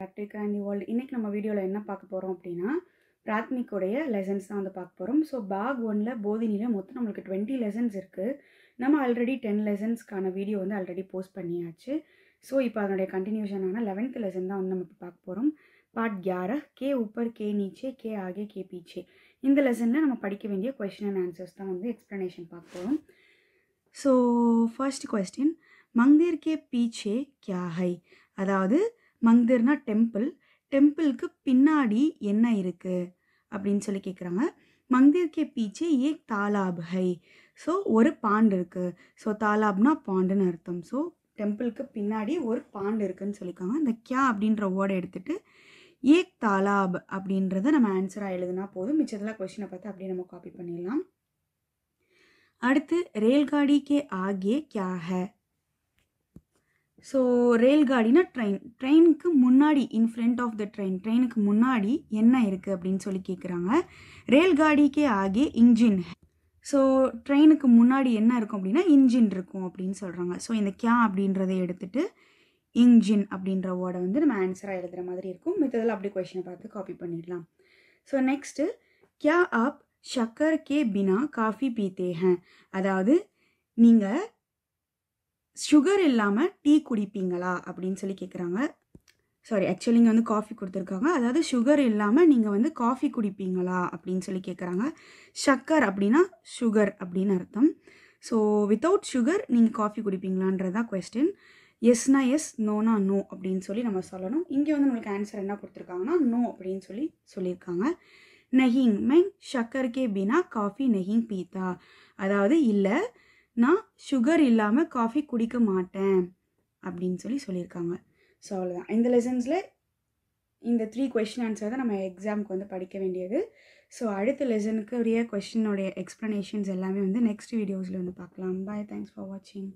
Back to Kranti world. இன்றைக்கி நம்ம வீடியோவில் என்ன பார்க்க போகிறோம் அப்படின்னா, பிராத்மிக்குடைய லெசன்ஸ் தான் வந்து பார்க்க போகிறோம். ஸோ பாக் 1ல் போதினியில் மொத்தம் நம்மளுக்கு 20 லெசன்ஸ் இருக்குது. நம்ம ஆல்ரெடி 10 லெசன்ஸ்க்கான வீடியோ வந்து ஆல்ரெடி போஸ்ட் பண்ணியாச்சு. ஸோ இப்போ அதனுடைய கண்டினியூஷனான 11th லெசன் தான் வந்து நம்ம இப்போ பார்க்க போகிறோம். பார்ட் 11 கே ஊப்பர் கே நீச்சே கே ஆகே கே பீச்சே. இந்த லெசனில் நம்ம படிக்க வேண்டிய கொஸ்டின் அண்ட் ஆன்சர்ஸ் தான் வந்து எக்ஸ்ப்ளனேஷன் பார்க்க போகிறோம். ஸோ ஃபர்ஸ்ட் கொஸ்டின், மந்திர் கே பீச்சே கியா ஹை? அதாவது மந்திர்னா டெம்பிள், டெம்பிளுக்கு பின்னாடி என்ன இருக்குது அப்படின்னு சொல்லி கேட்குறாங்க. மந்திர் கே பீச்சே ஏக் தாலாப் ஹை. ஸோ ஒரு பாண்டு இருக்குது. ஸோ தாலாப்னா பாண்டுன்னு அர்த்தம். ஸோ டெம்பிளுக்கு பின்னாடி ஒரு பாண்டு இருக்குதுன்னு சொல்லியிருக்காங்க. இந்த கியா அப்படின்ற வேர்டை எடுத்துகிட்டு ஏக் தாலாப் அப்படின்றத நம்ம ஆன்சராக எழுதுனா போதும். மிச்சத்தில் கொஸ்டினை பார்த்து அப்படியே நம்ம காப்பி பண்ணிடலாம். அடுத்து रेलगाड़ी के आगे क्या है? ஸோ ரேல்காடினா ட்ரெயின், ட்ரெயினுக்கு முன்னாடி in front of the train, ட்ரெயினுக்கு முன்னாடி என்ன இருக்குது அப்படின்னு சொல்லி கேட்குறாங்க. ரேல்காடிக்கே ஆகே இன்ஜின். ஸோ ட்ரெயினுக்கு முன்னாடி என்ன இருக்கும் அப்படின்னா இன்ஜின் இருக்கும் அப்படின்னு சொல்கிறாங்க. ஸோ இந்த கியா அப்படின்றதை எடுத்துகிட்டு இன்ஜின் அப்படின்ற வேர்டை வந்து நம்ம ஆன்சராக எழுதுகிற மாதிரி இருக்கும். மித்ததில் அப்படி கொஷினை பார்த்து காப்பி பண்ணிடலாம். ஸோ நெக்ஸ்ட்டு, கியா ஆப் ஷக்கர் கே பினா காஃபி பீத்தே ஹேன்? அதாவது நீங்கள் சுகர் இல்லாமல் டீ குடிப்பீங்களா அப்படின்னு சொல்லி கேட்குறாங்க. சாரி, ஆக்சுவலி இங்கே வந்து காஃபி கொடுத்துருக்காங்க. அதாவது சுகர் இல்லாமல் நீங்கள் வந்து காஃபி குடிப்பீங்களா அப்படின்னு சொல்லி கேட்குறாங்க. ஷக்கர் அப்படின்னா சுகர் அப்படின்னு அர்த்தம். ஸோ வித்தவுட் சுகர் நீங்கள் காஃபி குடிப்பீங்களான்றதான் கொஸ்டின். எஸ்னா எஸ், நோனா நோ அப்படின்னு சொல்லி நம்ம சொல்லணும். இங்கே வந்து நம்மளுக்கு ஆன்சர் என்ன கொடுத்துருக்காங்கன்னா நோ அப்படின்னு சொல்லி சொல்லியிருக்காங்க. நஹிங் மென் ஷக்கர் கே பினா காஃபி நஹிங் பீத்தா. அதாவது இல்லை, நான் சுகர் இல்லாமல் காஃபி குடிக்க மாட்டேன் அப்படின்னு சொல்லி சொல்லியிருக்காங்க. ஸோ அவ்வளோதான். இந்த லெசன்ஸில் இந்த 3 கொஸ்டின் ஆன்சர் தான் நம்ம எக்ஸாமுக்கு வந்து படிக்க வேண்டியது. ஸோ அடுத்த லெசனுக்கு உரிய கொஸ்டினோடைய எக்ஸ்ப்ளனேஷன்ஸ் எல்லாமே வந்து நெக்ஸ்ட் வீடியோஸில் வந்து பார்க்கலாம். பாய், தேங்க்ஸ் ஃபார் வாட்சிங்.